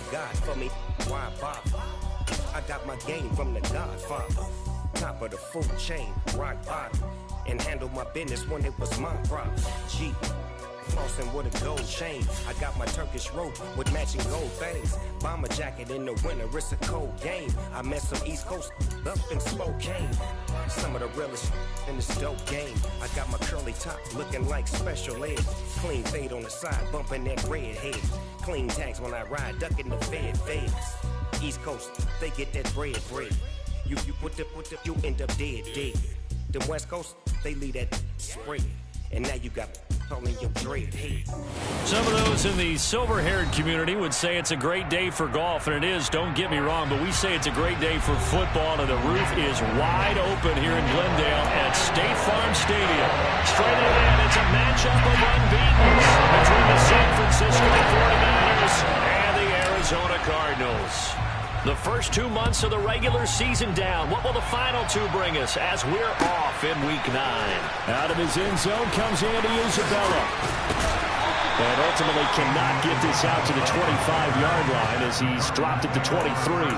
if God for me, why bother? I got my game from the Godfather. Top of the food chain, rock bottom. And handle my business when it was my problem. G, flossing with a gold chain. I got my Turkish rope with matching gold things. Bomber jacket in the winter, it's a cold game. I met some East Coast up in Spokane. Some of the realest in this dope game. I got my curly top looking like special ed. Clean fade on the side, bumping that red head. Clean tags when I ride, ducking the feds. East Coast, they get that bread. You you end up dead. The West Coast, they leave that spread. And now you got only your dread head. Some of those in the silver-haired community would say it's a great day for golf, and it is, don't get me wrong, but we say it's a great day for football, and the roof is wide open here in Glendale at State Farm Stadium. Straight ahead, it's a matchup of unbeatens between the San Francisco 49ers and the Arizona Cardinals. The first 2 months of the regular season down. What will the final two bring us as we're off in Week 9? Out of his end zone comes Andy Isabella. And ultimately cannot get this out to the 25-yard line as he's dropped it to 23.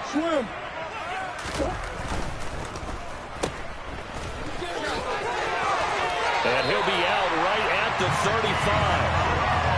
Swim. And he'll be out right at the 35.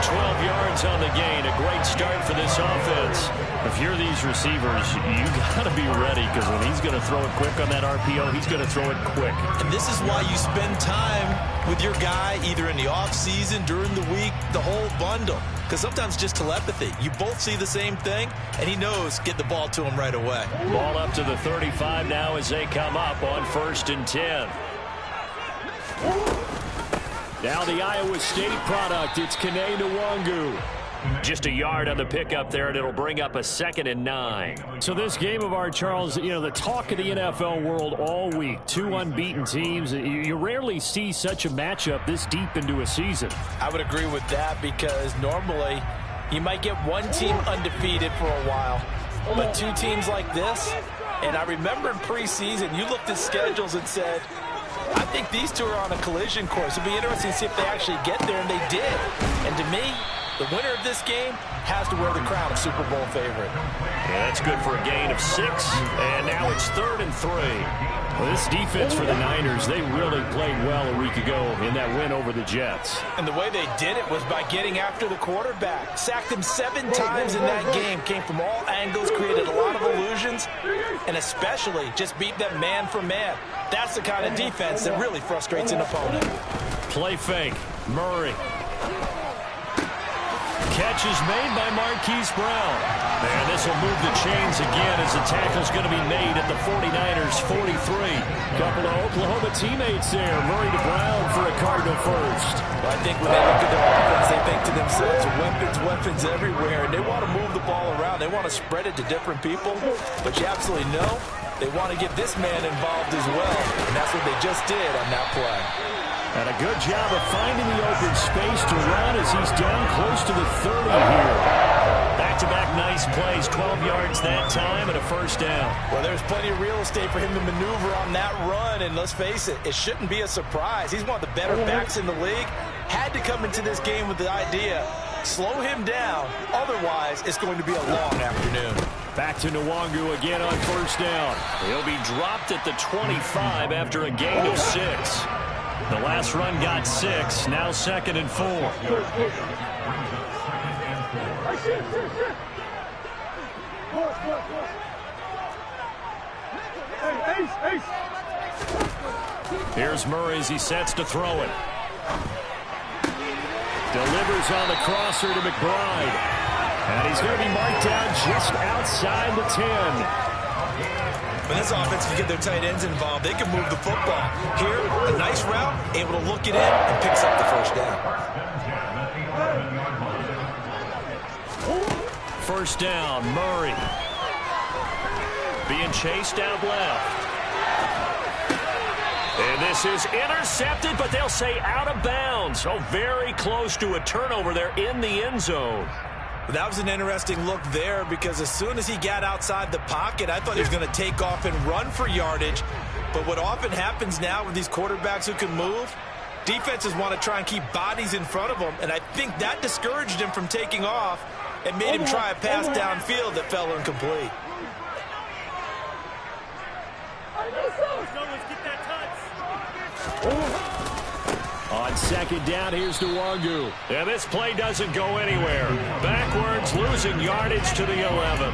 12 yards on the gain. A great start for this offense. If you're these receivers, you got to be ready, because when he's going to throw it quick on that RPO, he's going to throw it quick. And this is why you spend time with your guy either in the offseason, during the week, the whole bundle. Because sometimes just telepathy. You both see the same thing, and he knows get the ball to him right away. Ball up to the 35 now as they come up on 1st and 10. Now the Iowa State product, it's Kene Nwangu. Just a yard on the pickup there, and it'll bring up a 2nd and 9. So this game of ours, Charles, you know, the talk of the NFL world all week. Two unbeaten teams. You rarely see such a matchup this deep into a season. I would agree with that, because normally you might get one team undefeated for a while. But two teams like this, and I remember in preseason, you looked at schedules and said, I think these two are on a collision course. It'll be interesting to see if they actually get there, and they did. And to me, the winner of this game has to wear the crown of Super Bowl favorite. Yeah, that's good for a gain of 6, and now it's 3rd and 3. Well, this defense for the Niners, they really played well a week ago in that win over the Jets. And the way they did it was by getting after the quarterback. Sacked him 7 times in that game. Came from all angles, created a lot of illusions, and especially just beat them man for man. That's the kind of defense that really frustrates an opponent. Play fake. Murray. Catch is made by Marquise Brown. And this will move the chains again as the tackle's going to be made at the 49ers 43. Couple of Oklahoma teammates there. Murray to Brown for a Cardinal first. Well, I think when they look at their offense, they think to themselves, weapons everywhere, and they want to move the ball around. They want to spread it to different people, but you absolutely know they want to get this man involved as well, and that's what they just did on that play. And a good job of finding the open space to run as he's down close to the 30 here. Back-to-back nice plays, 12 yards that time and a 1st down. Well, there's plenty of real estate for him to maneuver on that run, and let's face it, it shouldn't be a surprise. He's one of the better backs in the league. Had to come into this game with the idea, slow him down, otherwise it's going to be a long afternoon. Back to Nwangu again on 1st down. He'll be dropped at the 25 after a gain of 6. The last run got 6, now 2nd and 4. Here's Murray as he sets to throw it. Delivers on the crosser to McBride. And he's going to be marked down just outside the 10. When this offense can get their tight ends involved, they can move the football. Here, a nice route, able to look it in, and picks up the 1st down. 1st down, Murray. Being chased out left. And And this is intercepted, but they'll say out of bounds. Oh, very close to a turnover there in the end zone. That was an interesting look there because as soon as he got outside the pocket, I thought he was going to take off and run for yardage. But what often happens now with these quarterbacks who can move, defenses want to try and keep bodies in front of them, and I think that discouraged him from taking off and made him try a pass downfield that fell incomplete. On second down, here's Nwangu. And this play doesn't go anywhere. Backwards, losing yardage to the 11.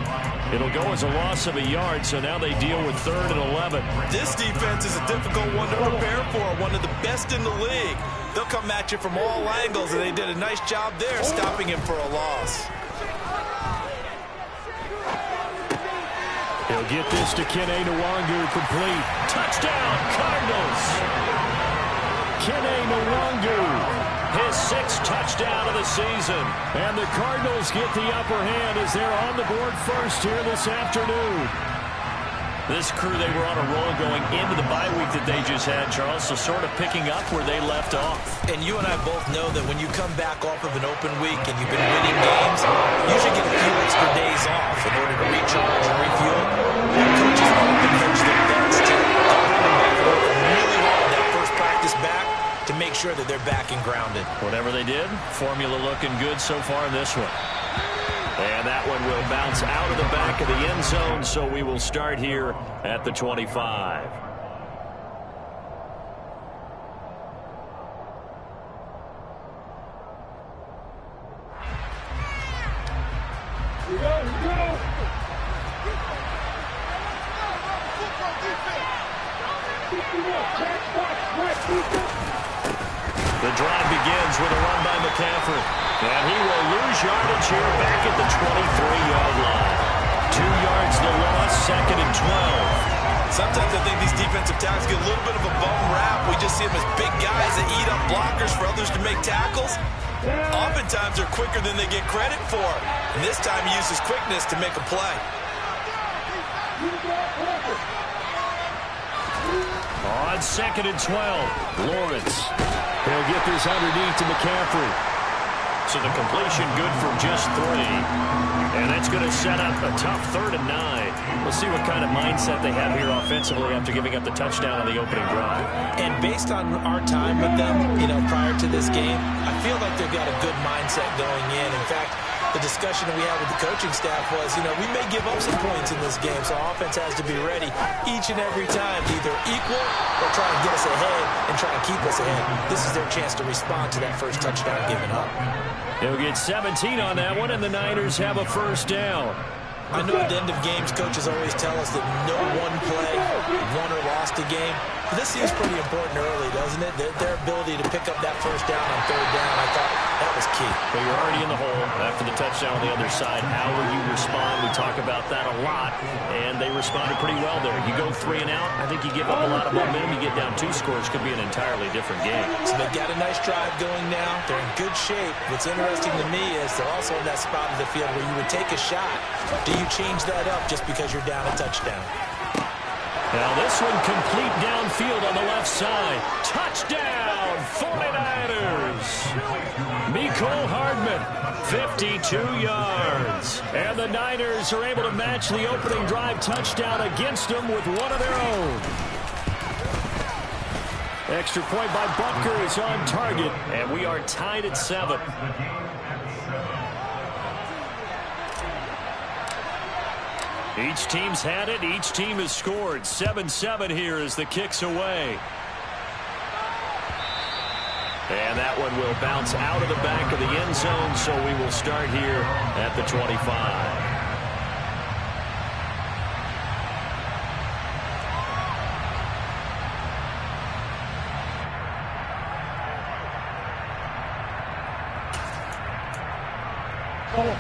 It'll go as a loss of a yard, so now they deal with 3rd and 11. This defense is a difficult one to prepare for, one of the best in the league. They'll come at you from all angles, and they did a nice job there stopping him for a loss. He'll get this to Kene Nwangu, complete. Touchdown, Cardinals! Kene Nwangu, his 6th touchdown of the season. and the Cardinals get the upper hand as they're on the board first here this afternoon. This crew, they were on a roll going into the bye week that they just had, Charles, so sort of picking up where they left off. And you and I both know that when you come back off of an open week and you've been winning games, you should get a few extra days off in order to recharge and refuel. And coaches often hedge their bets to really hard that first practice back to make sure that they're back and grounded. Whatever they did, formula looking good so far in this one. And that one will bounce out of the back of the end zone, so we will start here at the 25. The drive begins with a run by McCaffrey. And he will lose yardage here back at the 23-yard line. 2 yards the loss, 2nd and 12. Sometimes I think these defensive tackles get a little bit of a bum rap. We just see them as big guys that eat up blockers for others to make tackles. Oftentimes they're quicker than they get credit for. And this time he uses quickness to make a play. On 2nd and 12, Lawrence. He'll get this underneath to McCaffrey. So the completion good for just 3. And that's going to set up a tough 3rd and 9. We'll see what kind of mindset they have here offensively after giving up the touchdown on the opening drive. And based on our time with them, prior to this game, I feel like they've got a good mindset going in. In fact, the discussion we had with the coaching staff was, we may give up some points in this game, so offense has to be ready each and every time to either equal or try and get us ahead and try and keep us ahead. This is their chance to respond to that first touchdown given up. They'll get 17 on that one, and the Niners have a first down. I know at the end of games, coaches always tell us that no one play won or lost a game. But this seems pretty important early, doesn't it? Their ability to pick up that first down on 3rd down, I thought that was key. Well, you're already in the hole after the touchdown on the other side. How will you respond? We talk about that a lot, and they responded pretty well there. You go 3 and out, I think you give up a lot of momentum. You get down 2 scores, could be an entirely different game. So they've got a nice drive going now. They're in good shape. What's interesting to me is they're also in that spot of the field where you would take a shot. Do you change that up just because you're down a touchdown? Now this one complete downfield on the left side. Touchdown, 49ers. Mecole Hardman, 52 yards. And the Niners are able to match the opening drive touchdown against them with one of their own. Extra point by Butker is on target, and we are tied at 7. Each team's had it. Each team has scored. 7-7 here as the kick's away. And that one will bounce out of the back of the end zone, so we will start here at the 25.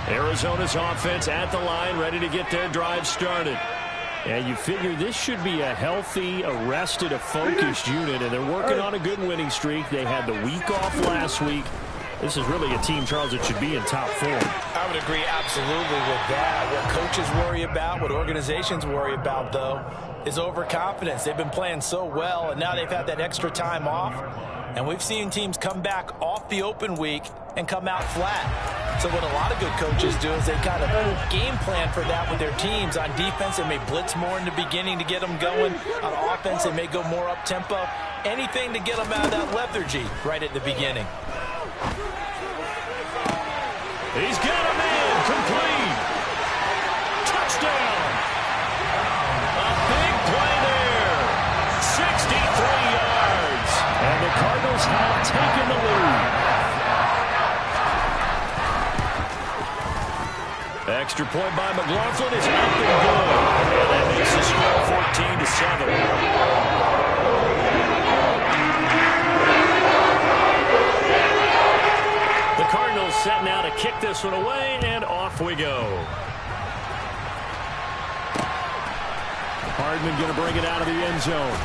Arizona's offense at the line, ready to get their drive started. And you figure this should be a healthy, a rested, a focused unit, and they're working on a good winning streak. They had the week off last week. this is really a team, Charles, that should be in top form. I would agree absolutely with that. What coaches worry about, what organizations worry about, though, is overconfidence. They've been playing so well, and now they've had that extra time off. And we've seen teams come back off the open week and come out flat. So what a lot of good coaches do is they kind of game plan for that with their teams. On defense, they may blitz more in the beginning to get them going. On offense, they may go more up-tempo. Anything to get them out of that lethargy right at the beginning. He's got a man complete. Touchdown. A big play there. 63 yards. And the Cardinals have taken the lead. Extra point by McLaughlin is up and good. And that makes the score 14-7. The Cardinals set now to kick this one away, and off we go. Hardman going to bring it out of the end zone.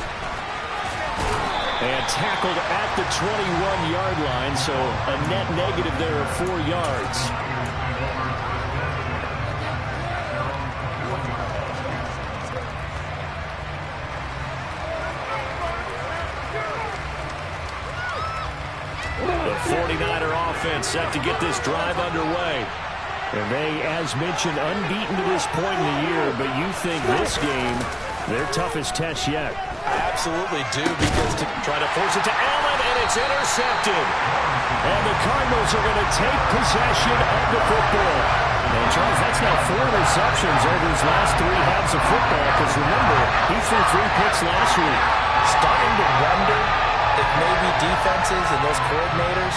And tackled at the 21-yard line, so a net negative there of 4 yards. The 49er offense set to get this drive underway. And they, as mentioned, unbeaten to this point in the year, but you think this game, their toughest test yet. I absolutely do, because to try to force it to Allen, and it's intercepted. And the Cardinals are going to take possession of the football. And Charles, that's now 4 receptions over his last 3 halves of football, because remember, he threw 3 picks last week. Starting to wonder if maybe defenses and those coordinators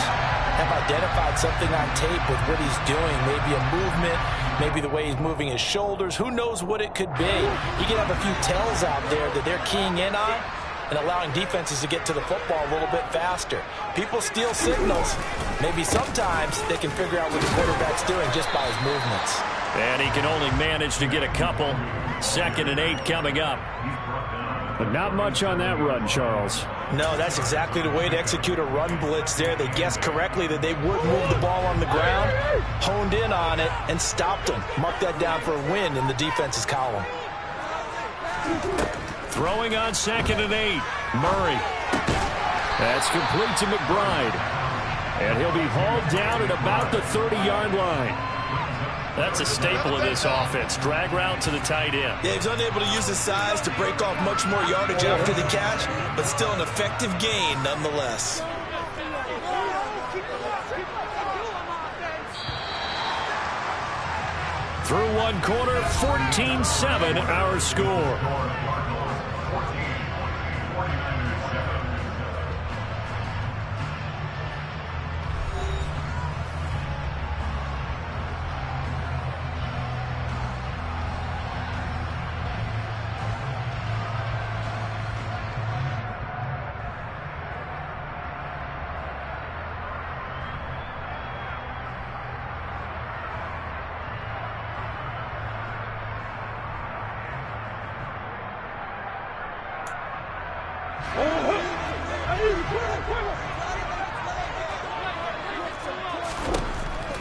have identified something on tape with what he's doing. Maybe a movement, maybe the way he's moving his shoulders. Who knows what it could be? You can have a few tells out there that they're keying in on and allowing defenses to get to the football a little bit faster. People steal signals. Maybe sometimes they can figure out what the quarterback's doing just by his movements. And he can only manage to get a couple. 2nd and 8 coming up. But not much on that run, Charles. No, that's exactly the way to execute a run blitz there. They guessed correctly that they would move the ball on the ground, honed in on it, and stopped them. Mark that down for a win in the defense's column. Throwing on 2nd and 8. Murray. That's complete to McBride. And he'll be hauled down at about the 30-yard line. That's a staple of this offense. Drag route to the tight end. Yeah, he's unable to use his size to break off much more yardage after the catch, but still an effective gain nonetheless. Through 1 quarter, 14-7 our score.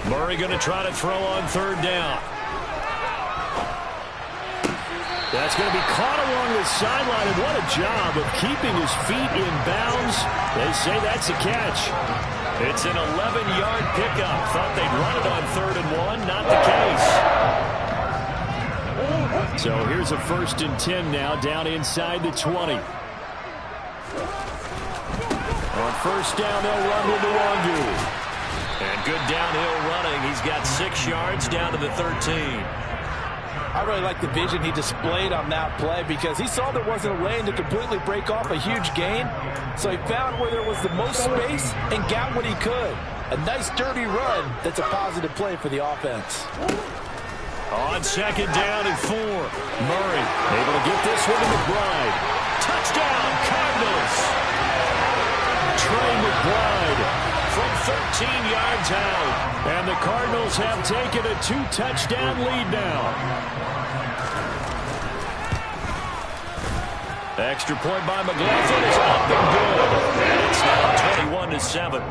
Murray going to try to throw on 3rd down. That's going to be caught along the sideline, and what a job of keeping his feet in bounds. They say that's a catch. It's an 11-yard pickup. Thought they'd run it on 3rd and 1. Not the case. So here's a 1st and 10 now, down inside the 20. On 1st down, they'll run with Nwangu. And good downhill running. He's got 6 yards down to the 13. I really like the vision he displayed on that play, because he saw there wasn't a lane to completely break off a huge gain. So he found where there was the most space and got what he could. A nice dirty run that's a positive play for the offense. On 2nd down and 4. Murray able to get this one to McBride. Touchdown, Cardinals. Trey McBride from 13 yards out. And the Cardinals have taken a 2-touchdown lead now. Extra point by McLaughlin is up and good. And it's now 21-7.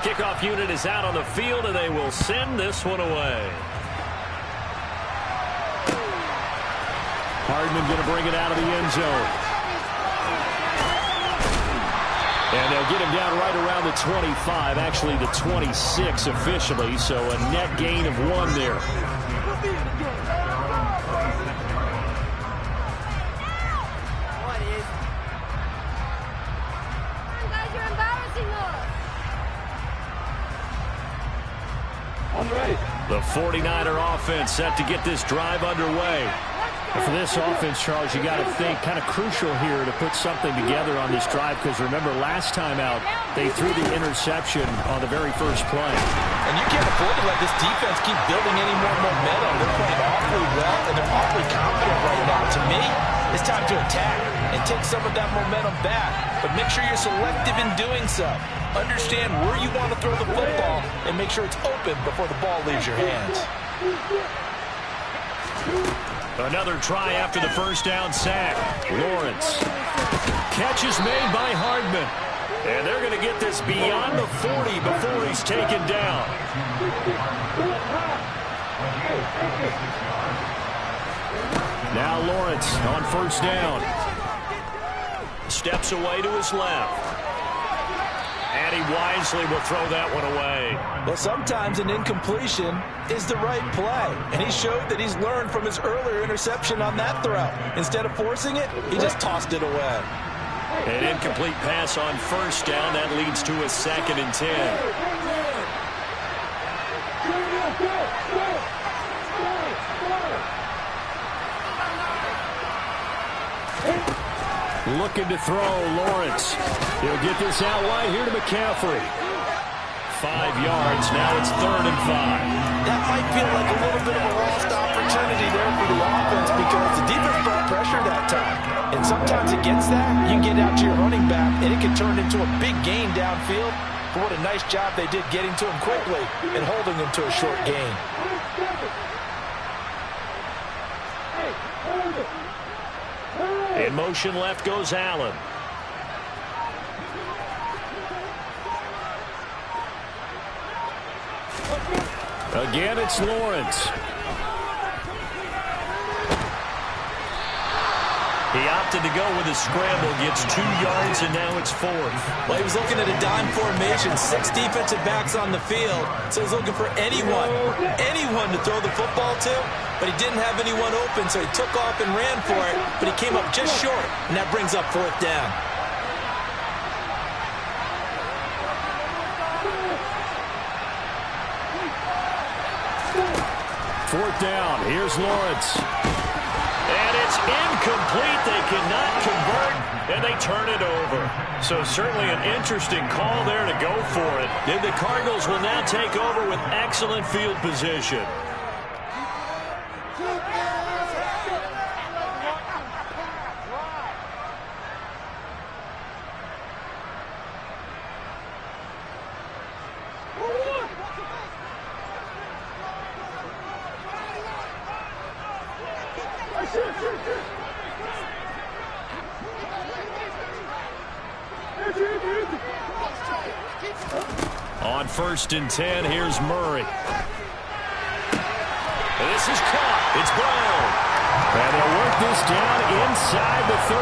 kickoff unit is out on the field, and they will send this one away. Hardman going to bring it out of the end zone. And they'll get him down right around the 25, actually the 26 officially, so a net gain of 1 there. The 49er offense set to get this drive underway. And for this offense, Charles, you got to think kind of crucial here to put something together on this drive, because remember last time out they threw the interception on the very first play. And you can't afford to let this defense keep building any more momentum. They're playing awfully well, and they're awfully confident right now. To me, it's time to attack and take some of that momentum back. But make sure you're selective in doing so. Understand where you want to throw the football and make sure it's open before the ball leaves your hands. Another try after the first down sack. Lawrence. Catch is made by Hardman. And they're going to get this beyond the 40 before he's taken down. Now Lawrence on first down. Steps away to his left. And he wisely will throw that one away. Well, sometimes an incompletion is the right play. And he showed that he's learned from his earlier interception on that throw. Instead of forcing it, he just tossed it away. An incomplete pass on first down. That leads to a 2nd and 10. Looking to throw, Lawrence. He'll get this out wide here to McCaffrey. 5 yards. Now it's 3rd and 5. That might feel like a little bit of a lost opportunity there for the offense because the defense brought pressure that time. And sometimes against that, you can get out to your running back, and it can turn into a big gain downfield. But what a nice job they did getting to him quickly and holding him to a short gain. In motion left goes Allen. Again, it's Lawrence. He opted to go with a scramble, gets 2 yards, and now it's 4th. Well, he was looking at a dime formation, 6 defensive backs on the field, so he's looking for anyone to throw the football to, but he didn't have anyone open, so he took off and ran for it, but he came up just short, and that brings up 4th down. Fourth down. Here's Lawrence. And it's incomplete. They cannot convert, and they turn it over. So certainly an interesting call there to go for it. And the Cardinals will now take over with excellent field position. On 1st and 10, here's Murray. This is caught. It's Brown. And they'll work this down inside the 30.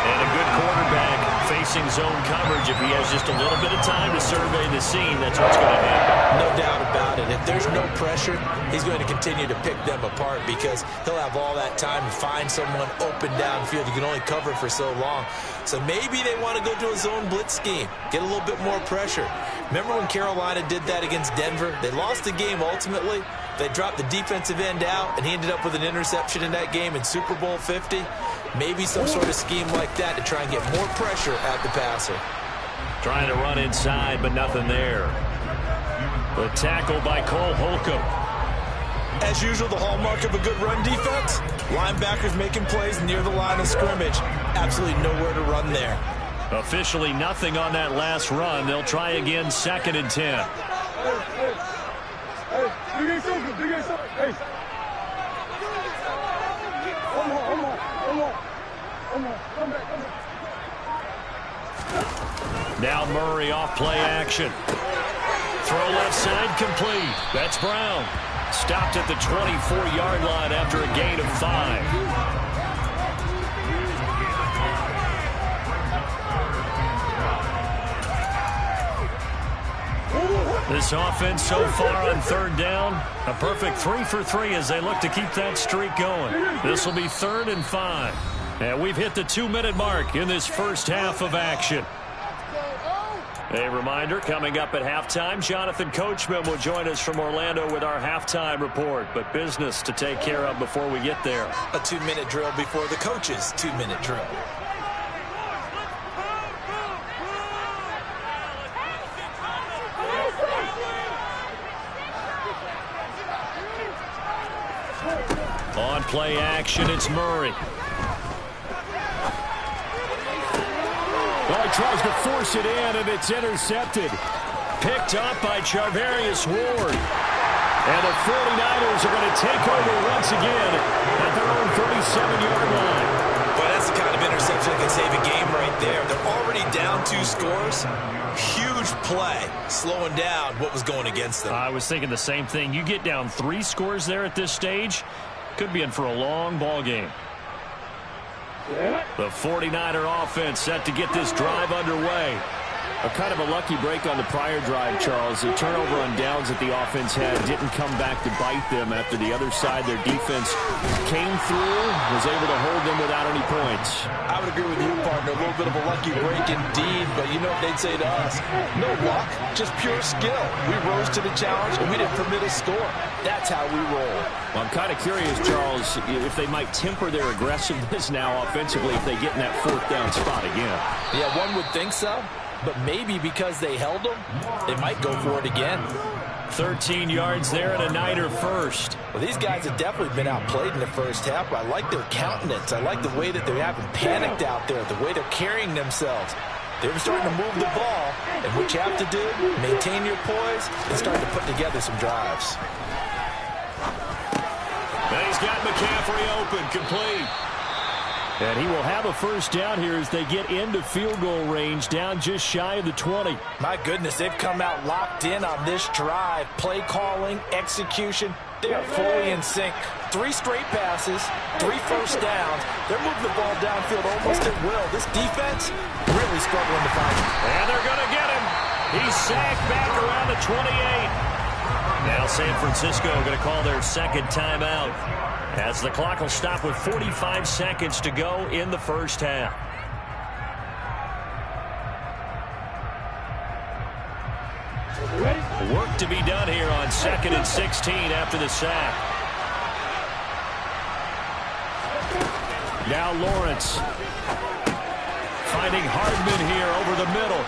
And a good quarterback facing zone coverage. If he has just a little bit of time to survey the scene, that's what's going to happen. No doubt about it. If there's no pressure, he's going to continue to pick them apart because he'll have all that time to find someone open downfield. You can only cover for so long. So maybe they want to go to a zone blitz scheme, get a little bit more pressure. Remember when Carolina did that against Denver? They lost the game ultimately. They dropped the defensive end out, and he ended up with an interception in that game in Super Bowl 50. Maybe some sort of scheme like that to try and get more pressure at the passer. Trying to run inside, but nothing there. The tackle by Cole Holcomb. As usual, the hallmark of a good run defense, linebackers making plays near the line of scrimmage. Absolutely nowhere to run there. Officially nothing on that last run. They'll try again, 2nd and 10. Now Now Murray off play action. Throw left side complete. That's Brown. Stopped at the 24-yard line after a gain of 5. This offense so far on third down, a perfect 3 for 3 as they look to keep that streak going. This will be 3rd and 5. And we've hit the 2-minute mark in this first half of action. A reminder, coming up at halftime, Jonathan Coachman will join us from Orlando with our halftime report. But business to take care of before we get there. A 2-minute drill before the coach's 2-minute drill. On play action, it's Murray. Well, he tries to force it in, and it's intercepted. Picked up by Charvarius Ward. And the 49ers are going to take over once again at their own 37-yard line. Well, that's the kind of interception that can save a game right there. They're already down 2 scores. Huge play, slowing down what was going against them. I was thinking the same thing. You get down 3 scores there at this stage, could be in for a long ball game. The 49er offense set to get this drive underway. A kind of a lucky break on the prior drive, Charles. The turnover on downs that the offense had didn't come back to bite them after the other side. Their defense came through, was able to hold them without any points. I would agree with you, partner. A little bit of a lucky break indeed, but you know what they'd say to us? No luck, just pure skill. We rose to the challenge, and we didn't permit a score. That's how we roll. Well, I'm kind of curious, Charles, if they might temper their aggressiveness now offensively if they get in that 4th down spot again. Yeah, one would think so. But maybe because they held them, they might go for it again. 13 yards there and a Niner first. Well, these guys have definitely been outplayed in the first half, but I like their countenance. I like the way that they haven't panicked out there, the way they're carrying themselves. They're starting to move the ball, and what you have to do, maintain your poise, and start to put together some drives. And he's got McCaffrey open, complete. And he will have a first down here as they get into field goal range, down just shy of the 20. My goodness, they've come out locked in on this drive. Play calling, execution, they are fully in sync. 3 straight passes, 3 first downs. They're moving the ball downfield almost at will. This defense really struggling to find him. And they're going to get him. He's sacked back around the 28. Now San Francisco going to call their second timeout, as the clock will stop with 45 seconds to go in the first half. Work to be done here on 2nd and 16 after the sack. Now Lawrence finding Hardman here over the middle.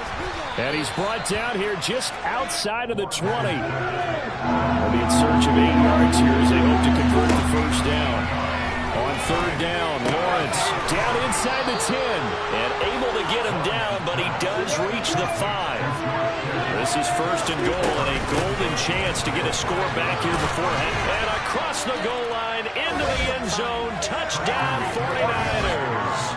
And he's brought down here just outside of the 20. They'll be in search of 8 yards here as they hope to convert the first down. On 3rd down, Lawrence down inside the 10. And able to get him down, but he does reach the 5. This is 1st and goal, and a golden chance to get a score back here before half. And across the goal line, into the end zone, touchdown 49ers.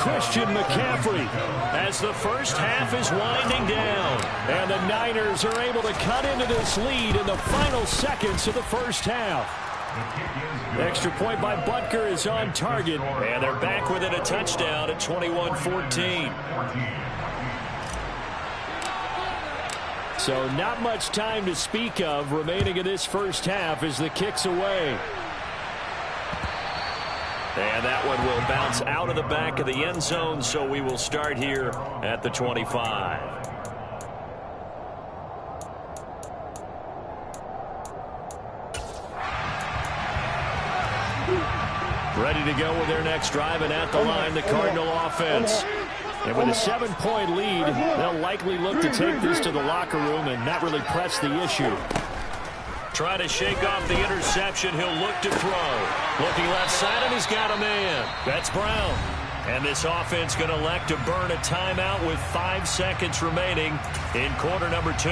Christian McCaffrey as the first half is winding down. And the Niners are able to cut into this lead in the final seconds of the first half. Extra point by Butker is on target. And they're back within a touchdown at 21-14. So not much time to speak of remaining in this first half as the kick's away. And that one will bounce out of the back of the end zone, so we will start here at the 25. Ready to go with their next drive, and at the line, the Cardinal offense. And with a 7-point lead, they'll likely look to take this to the locker room and not really press the issue. Try to shake off the interception. He'll look to throw. Looking left side, and he's got a man. That's Brown. And this offense going to elect to burn a timeout with 5 seconds remaining in quarter number 2.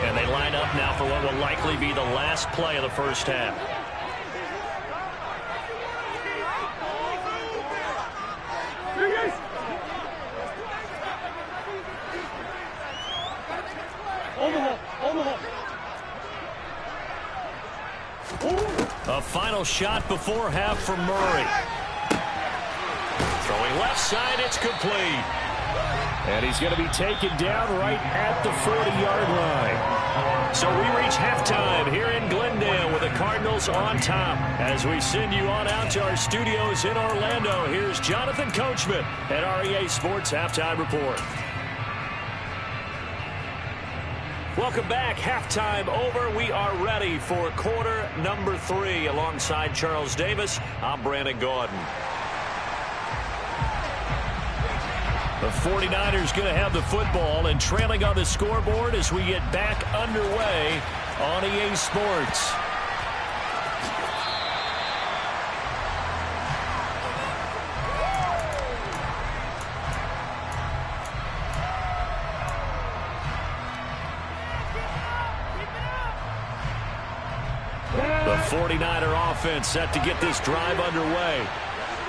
And they line up now for what will likely be the last play of the first half. The final shot before half for Murray. Throwing left side, it's complete. And he's going to be taken down right at the 40-yard line. So we reach halftime here in Glendale with the Cardinals on top. As we send you on out to our studios in Orlando, here's Jonathan Coachman at REA Sports Halftime Report. Welcome back. Halftime over. We are ready for quarter number 3. Alongside Charles Davis, I'm Brandon Gaudin. The 49ers going to have the football and trailing on the scoreboard as we get back underway on EA Sports. The 49er offense set to get this drive underway.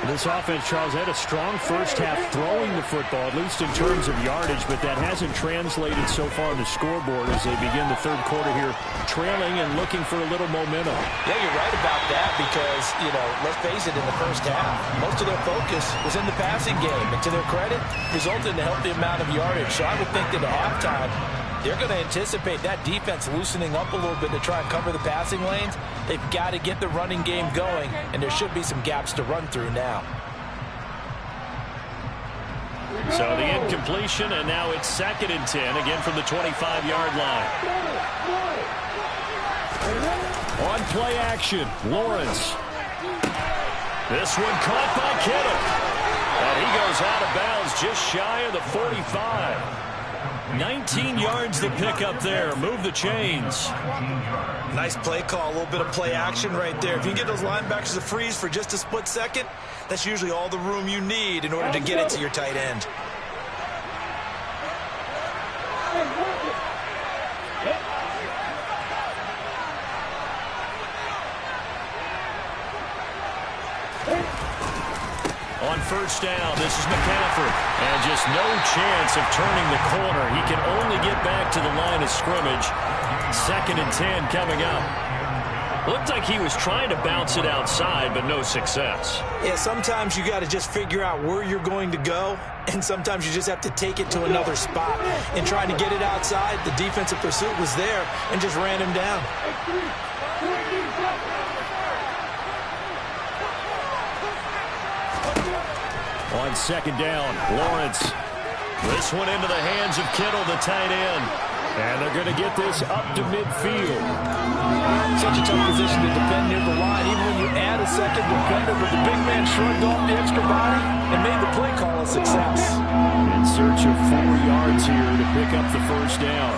This offense, Charles, had a strong first half throwing the football, at least in terms of yardage, but that hasn't translated so far on the scoreboard as they begin the third quarter here, trailing and looking for a little momentum. Yeah, you're right about that because, let's face it, in the first half, most of their focus was in the passing game. And to their credit, resulted in a healthy amount of yardage. So I would think that at halftime, they're going to anticipate that defense loosening up a little bit to try and cover the passing lanes. They've got to get the running game going, and there should be some gaps to run through now. So the incompletion, and now it's 2nd and 10, again from the 25-yard line. On play action, Lawrence. This one caught by Kittle. And he goes out of bounds just shy of the 45. 19 yards to pick up there. Move the chains. Nice play call. A little bit of play action right there. If you can get those linebackers to freeze for just a split second, that's usually all the room you need in order to get it to your tight end. On first down, this is McCaffrey. And just no chance of turning the corner. He can only get back to the line of scrimmage. 2nd and 10 coming up. Looked like he was trying to bounce it outside, but no success. Yeah, sometimes you got to just figure out where you're going to go, and sometimes you just have to take it to another spot. In trying to get it outside, the defensive pursuit was there and just ran him down. On 2nd down, Lawrence. This one into the hands of Kittle, the tight end. And they're going to get this up to midfield. Such a tough position to defend near the line. Even when you add a second defender, but the big man shrugged off the extra body and made the play call a success. In search of 4 yards here to pick up the first down.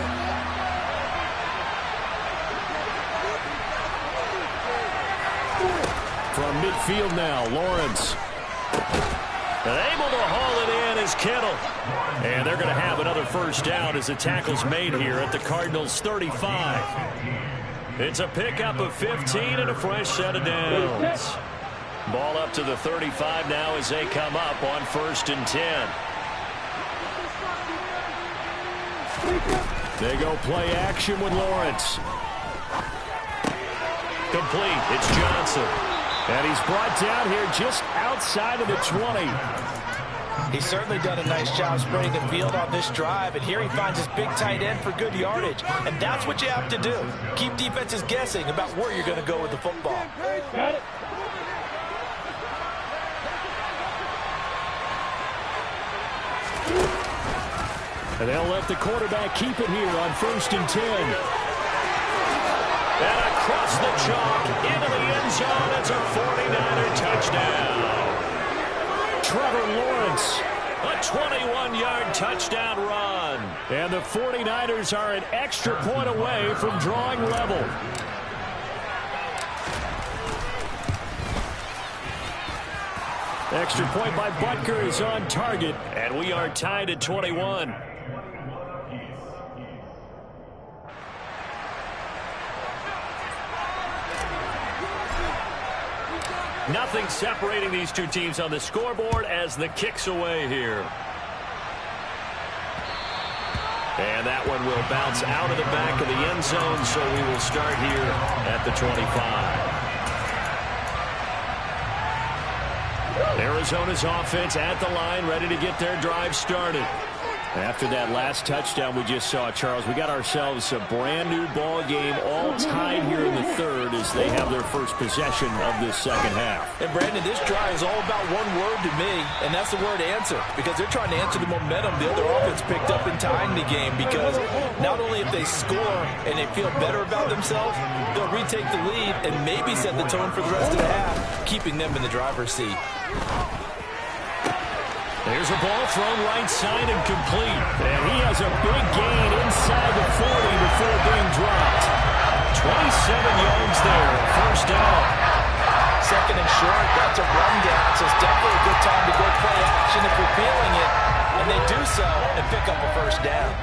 From midfield now, Lawrence. And able to haul it in is Kittle. And they're going to have another first down as the tackle's made here at the Cardinals' 35. It's a pickup of 15 and a fresh set of downs. Ball up to the 35 now as they come up on 1st and 10. They go play action with Lawrence. Complete. It's Johnson. And he's brought down here just outside of the 20. He's certainly done a nice job spreading the field on this drive, and here he finds his big tight end for good yardage. And that's what you have to do. Keep defenses guessing about where you're going to go with the football. Got it. And they'll let the quarterback keep it here on 1st and 10. And across the chalk, into the end zone, it's a 49er touchdown. Trevor Lawrence. A 21-yard touchdown run. And the 49ers are an extra point away from drawing level. Extra point by Butker is on target. And we are tied at 21. Nothing separating these two teams on the scoreboard as the kick's away here. And that one will bounce out of the back of the end zone, so we will start here at the 25. Arizona's offense at the line, ready to get their drive started. After that last touchdown we just saw, Charles, we got ourselves a brand-new ball game, all tied here in the third as they have their first possession of this second half. And, Brandon, this drive is all about one word to me, and that's the word answer, because they're trying to answer the momentum the other offense picked up in tying the game, because not only if they score and they feel better about themselves, they'll retake the lead and maybe set the tone for the rest of the half, keeping them in the driver's seat. There's a ball thrown right side and complete. And he has a big gain inside the 40 before being dropped. 27 yards there, first down. Second and short, that's a rundown, so it's definitely a good time to go play action if you're feeling it. And they do so and pick up a first down.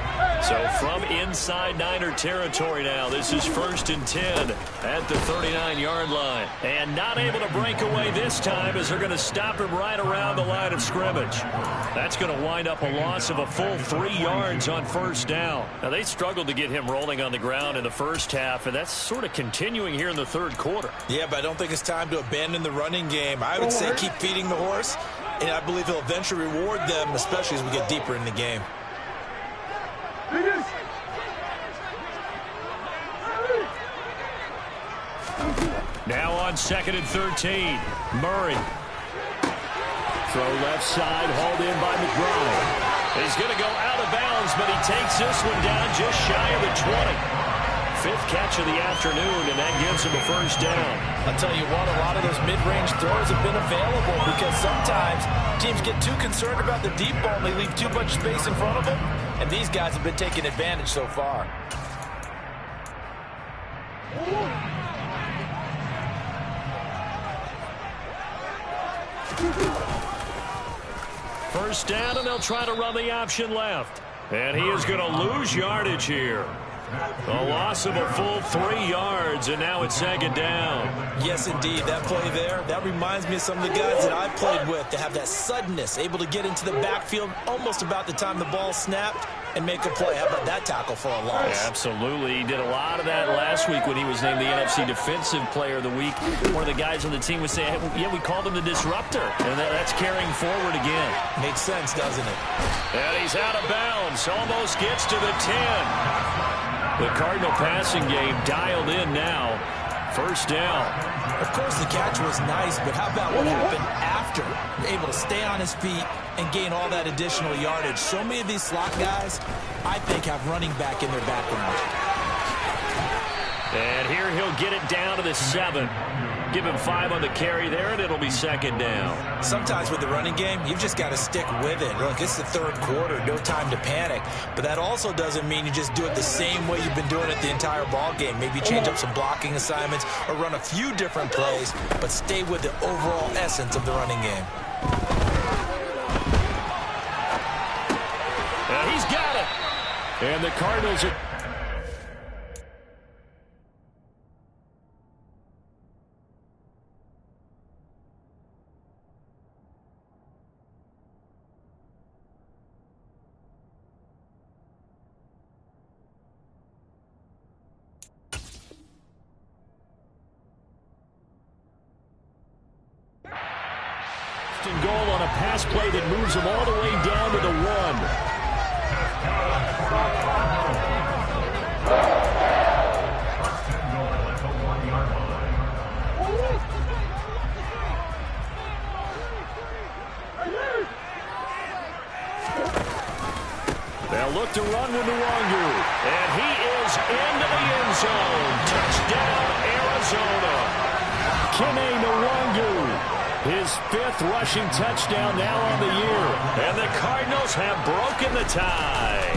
So from inside Niner territory now, this is 1st and 10 at the 39-yard line. And not able to break away this time as they're going to stop him right around the line of scrimmage. That's going to wind up a loss of a full 3 yards on first down. Now, they struggled to get him rolling on the ground in the first half, and that's sort of continuing here in the third quarter. Yeah, but I don't think it's time to abandon the running game. I would say keep feeding the horse, and I believe he'll eventually reward them, especially as we get deeper in the game. Now on 2nd and 13, Murray. Throw left side, hauled in by McBride. He's going to go out of bounds, but he takes this one down just shy of the 20. 5th catch of the afternoon, and that gives him a first down. I'll tell you what, a lot of those mid-range throws have been available because sometimes teams get too concerned about the deep ball and they leave too much space in front of them, and these guys have been taking advantage so far. First down, and they'll try to run the option left. And he is going to lose yardage here. A loss of a full 3 yards, and now it's 2nd down. Yes, indeed. That play there, that reminds me of some of the guys that I've played with that have that suddenness, able to get into the backfield almost about the time the ball snapped and make a play. How about that tackle for a loss? Yeah, absolutely. He did a lot of that last week when he was named the NFC Defensive Player of the Week. One of the guys on the team would say, hey, yeah, we called him the disruptor, and that's carrying forward again. Makes sense, doesn't it? And he's out of bounds. Almost gets to the 10. The Cardinal passing game dialed in now. First down. Of course, the catch was nice, but how about what happened after? Able to stay on his feet and gain all that additional yardage. So many of these slot guys, I think, have running back in their background. And here he'll get it down to the 7. Give him 5 on the carry there, and it'll be 2nd down. Sometimes with the running game, you've just got to stick with it. Look, it's the third quarter, no time to panic. But that also doesn't mean you just do it the same way you've been doing it the entire ball game. Maybe change up some blocking assignments or run a few different plays, but stay with the overall essence of the running game. And he's got it. And the Cardinals are... goal on a pass play that moves them all the way down to the 1. They'll look to run with Nwangu, and he is into the end zone. Touchdown, Arizona. Kene Nwangu. His 5th rushing touchdown now on the year. And the Cardinals have broken the tie.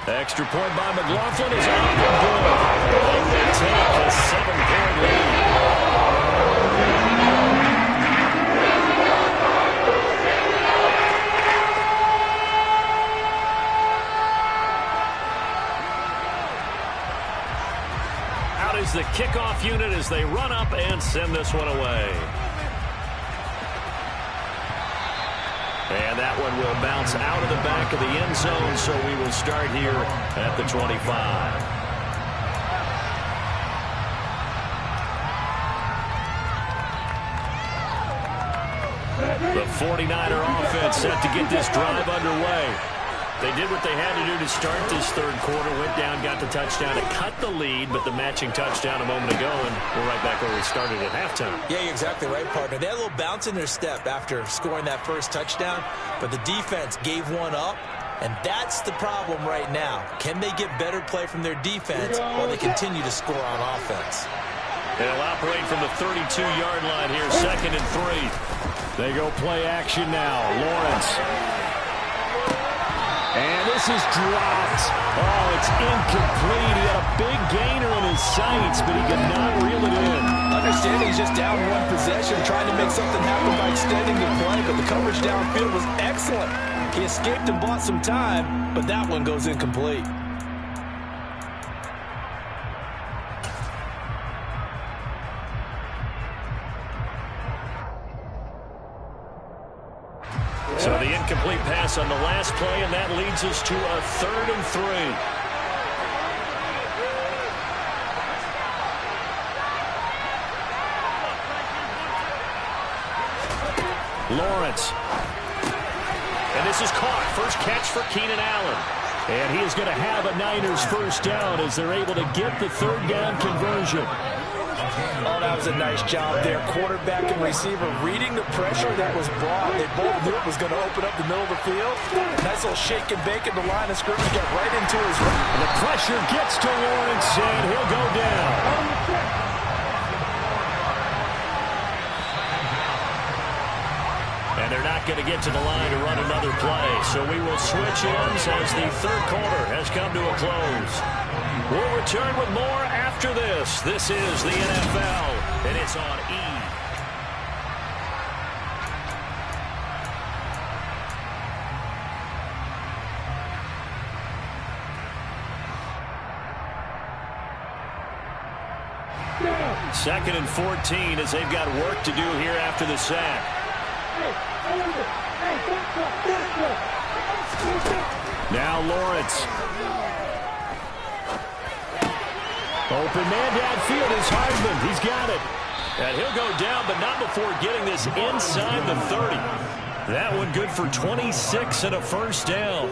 Extra point by McLaughlin is up and good. And they take a 7-point lead. The kickoff unit as they run up and send this one away. And that one will bounce out of the back of the end zone, so we will start here at the 25. The 49er offense set to get this drive underway. They did what they had to do to start this third quarter. Went down, got the touchdown to cut the lead, but the matching touchdown a moment ago, and we're right back where we started at halftime. Yeah, you're exactly right, partner. They had a little bounce in their step after scoring that first touchdown, but the defense gave one up, and that's the problem right now. Can they get better play from their defense while they continue to score on offense? They'll operate from the 32-yard line here, 2nd and 3. They go play action now. Lawrence. And this is dropped. Oh, it's incomplete. He had a big gainer in his sights, but he could not reel it in. Understanding he's just down one possession, trying to make something happen by extending the play, but the coverage downfield was excellent. He escaped and bought some time, but that one goes incomplete. So the incomplete pass on the last play, and that leads us to a 3rd and 3. Lawrence. And this is caught. First catch for Keenan Allen. And he is going to have a Niners first down as they're able to get the 3rd down conversion. Oh, that was a nice job there. Quarterback and receiver reading the pressure that was brought. They both knew it was going to open up the middle of the field. Nice little shake and bake at the line of scrimmage. Get right into his right. The pressure gets to Lawrence, and he'll go down. And they're not going to get to the line to run another play. So we will switch ends as the third quarter has come to a close. We'll return with more after this. This is the NFL, and it's on E! Second and 14 as they've got work to do here after the sack. Now Lawrence. Open man downfield is Hardman. He's got it. And he'll go down, but not before getting this inside the 30. That one good for 26 and a first down.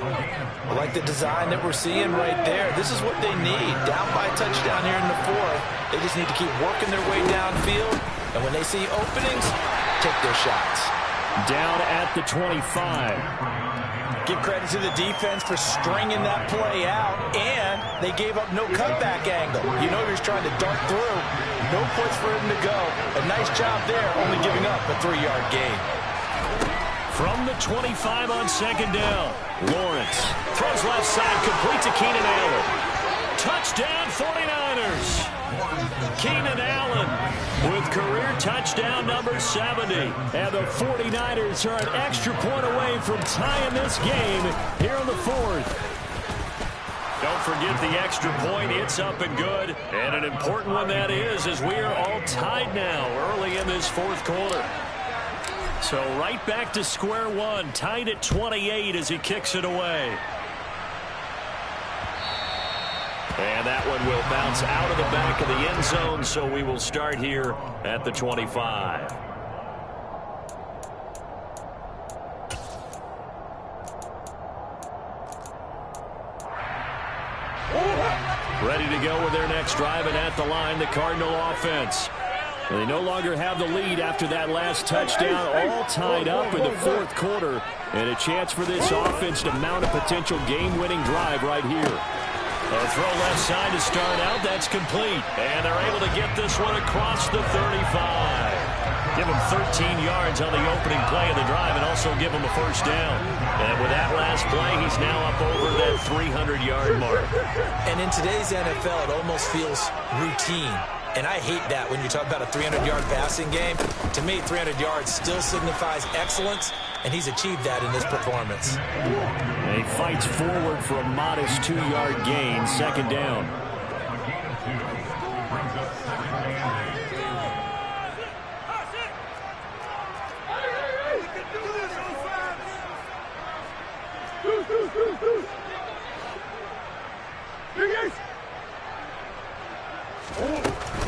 I like the design that we're seeing right there. This is what they need. Down by a touchdown here in the 4th. They just need to keep working their way downfield. And when they see openings, take their shots. Down at the 25. Give credit to the defense for stringing that play out, and they gave up no cutback angle. You know he was trying to dart through. No place for him to go. A nice job there, only giving up a 3-yard gain. From the 25 on second down, Lawrence throws left side, complete to Keenan Allen. Touchdown 49ers. Keenan Allen with career touchdown number 70. And the 49ers are an extra point away from tying this game here in the 4th. Don't forget the extra point. It's up and good. And an important one that is, as we are all tied now early in this 4th quarter. So right back to square one, tied at 28 as he kicks it away. And that one will bounce out of the back of the end zone, so we will start here at the 25. Ready to go with their next drive, and at the line, the Cardinal offense. They no longer have the lead after that last touchdown, all tied up in the 4th quarter, and a chance for this offense to mount a potential game-winning drive right here. A throw left side to start out. That's complete. And they're able to get this one across the 35. Give him 13 yards on the opening play of the drive and also give him a first down. And with that last play, he's now up over that 300-yard mark. And in today's NFL, it almost feels routine. And I hate that when you talk about a 300-yard passing game. To me, 300 yards still signifies excellence, and he's achieved that in this performance. He fights forward for a modest 2-yard gain, second down.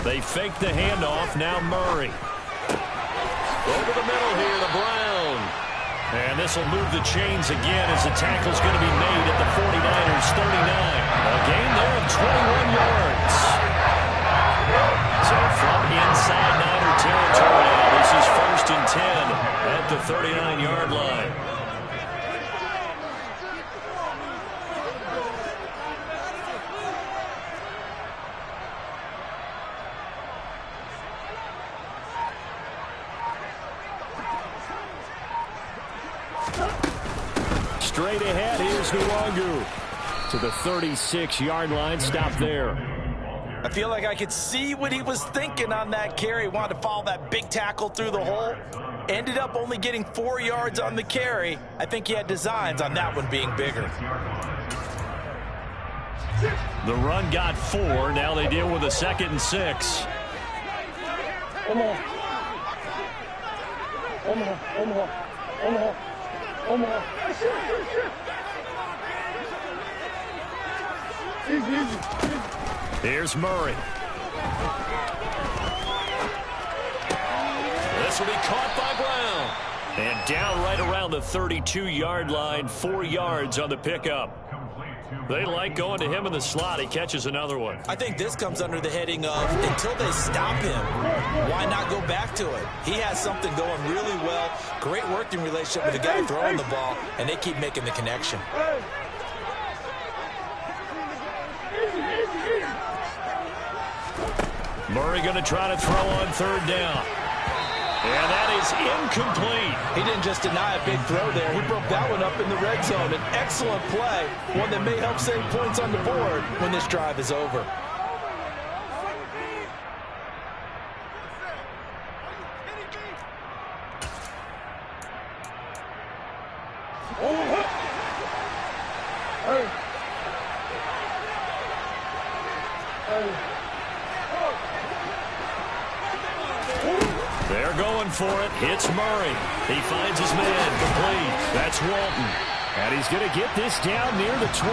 They fake the handoff. Now Murray. Over the middle here, the Browns. And this will move the chains again as the tackle's going to be made at the 49ers' 39. A gain there of 21 yards. So from inside Niner territory now, this is 1st and 10 at the 39-yard line. Straight ahead, here's Nwangwu to the 36-yard line. Stop there. I feel like I could see what he was thinking on that carry. Wanted to follow that big tackle through the hole. Ended up only getting 4 yards on the carry. I think he had designs on that one being bigger. The run got 4. Now they deal with a 2nd and 6. Here's Murray. This will be caught by Brown. And down right around the 32-yard line, 4 yards on the pickup. They like going to him in the slot. He catches another one. I think this comes under the heading of until they stop him, why not go back to it? He has something going really well. Great working relationship with the guy throwing the ball, and they keep making the connection. Murray going to try to throw on 3rd down. And that is incomplete. He didn't just deny a big throw there. He broke that one up in the red zone. An excellent play, one that may help save points on the board when this drive is over. They're going for it. Hits Murray. He finds his man. Complete. That's Walton. And he's going to get this down near the 25.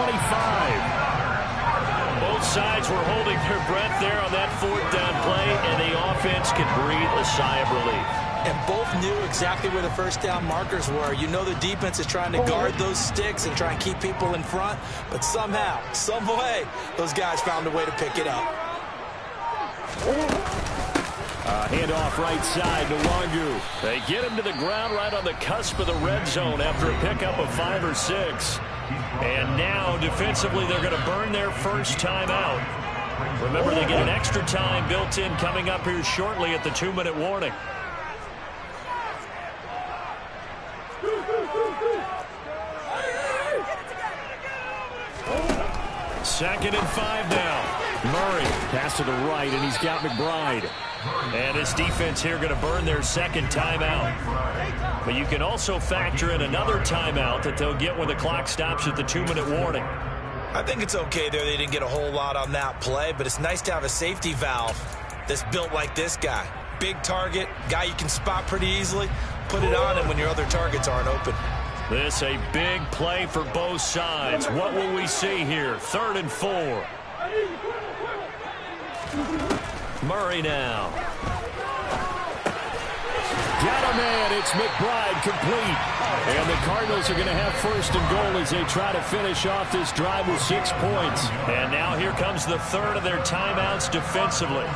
Both sides were holding their breath there on that 4th down play, and the offense can breathe a sigh of relief. And both knew exactly where the 1st down markers were. You know the defense is trying to guard those sticks and try and keep people in front, but somehow, some way, those guys found a way to pick it up. Handoff right side to Nwangwu. They get him to the ground right on the cusp of the red zone after a pickup of 5 or 6. And now, defensively, they're going to burn their first time out. Remember, they get an extra time built in coming up here shortly at the 2-minute warning. Second and 5 now. Murray pass to the right, and he's got McBride. And his defense here going to burn their 2nd timeout. But you can also factor in another timeout that they'll get when the clock stops at the 2-minute warning. I think it's okay there. They didn't get a whole lot on that play, but it's nice to have a safety valve that's built like this guy. Big target, guy you can spot pretty easily. Put it on him when your other targets aren't open. This a big play for both sides. What will we see here? 3rd and 4. Murray now. Got a man. It's McBride complete. And the Cardinals are going to have 1st and goal as they try to finish off this drive with 6 points. And now here comes the 3rd of their timeouts defensively.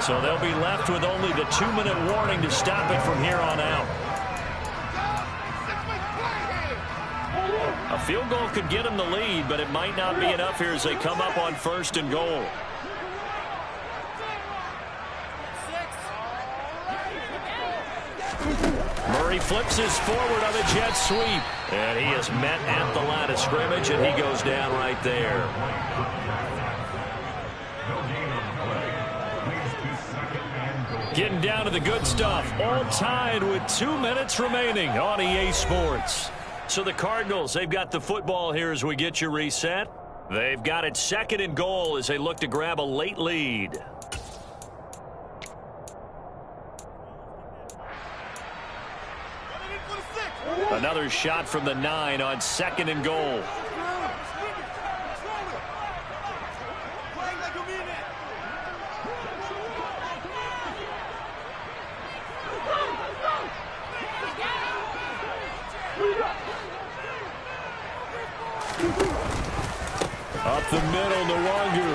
So they'll be left with only the 2-minute warning to stop it from here on out. A field goal could get them the lead, but it might not be enough here as they come up on 1st and goal. Murray flips his forward on the jet sweep. And he is met at the line of scrimmage, and he goes down right there. Getting down to the good stuff. All tied with 2 minutes remaining on EA Sports. So the Cardinals, they've got the football here as we get you reset. They've got it 2nd and goal as they look to grab a late lead. Another shot from the 9 on 2nd and goal. Up the middle, Nwangu.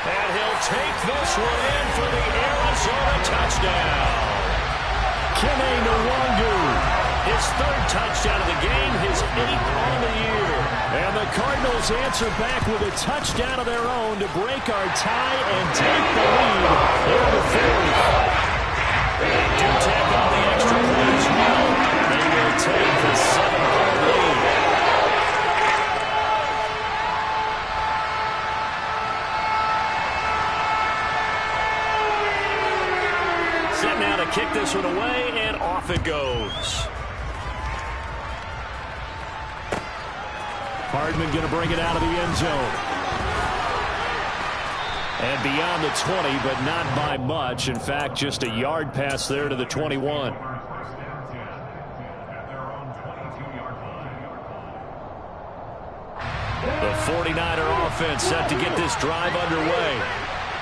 And he'll take this one in for the Arizona touchdown. Kene Nwangu, his third touchdown of the game, his 8th on the year. And the Cardinals answer back with a touchdown of their own to break our tie and take the lead in the fourth. They do tack on the extra point as well. They will take the 7-point lead. Set now to kick this one away, and off it goes. Hardman going to bring it out of the end zone. And beyond the 20, but not by much. In fact, just a yard pass there to the 21. The 49er offense set to get this drive underway.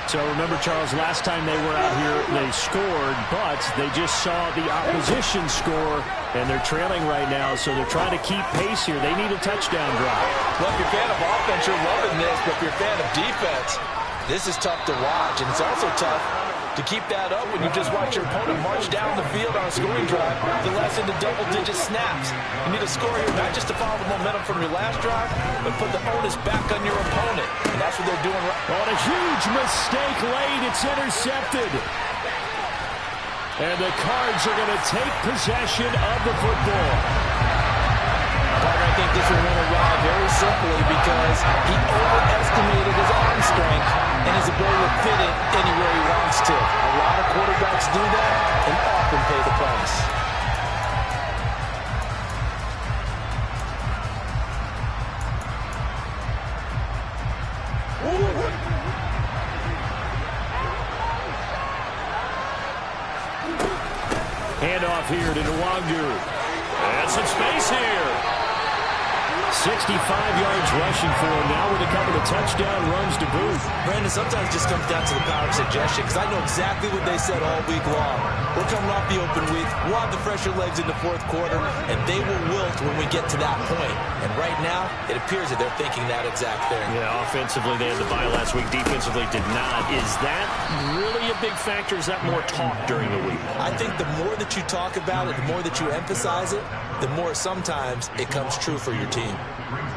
So remember, Charles, last time they were out here, they scored, but they just saw the opposition score, and they're trailing right now, so they're trying to keep pace here. They need a touchdown drive. Well, if you're a fan of offense, you're loving this, but if you're a fan of defense, this is tough to watch, and it's also tough to keep that up when you just watch your opponent march down the field on a scoring drive to less into double-digit snaps. You need a score here, not just to follow the momentum from your last drive, but put the onus back on your opponent, and that's what they're doing right. On a huge mistake late, it's intercepted. And the Cards are going to take possession of the football. I think this one went awry very simply because he overestimated his arm strength and his ability to fit it anywhere he wants to. A lot of quarterbacks do that and often pay the price. Handoff here to Nwangu. And some space here. 65 yards rushing for him now with a couple of touchdown runs to boot. Brandon, sometimes it just comes down to the power of suggestion because I know exactly what they said all week long. We're coming off the open week. We'll have the fresher legs in the fourth quarter, and they will wilt when we get to that point. And right now, it appears that they're thinking that exact thing. Yeah, offensively, they had the bye last week. Defensively, did not. Is that really a big factor? Is that more talk during the week? I think the more that you talk about it, the more that you emphasize it, the more sometimes it comes true for your team.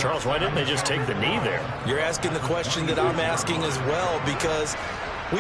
Charles, why didn't they just take the knee there? You're asking the question that I'm asking as well, because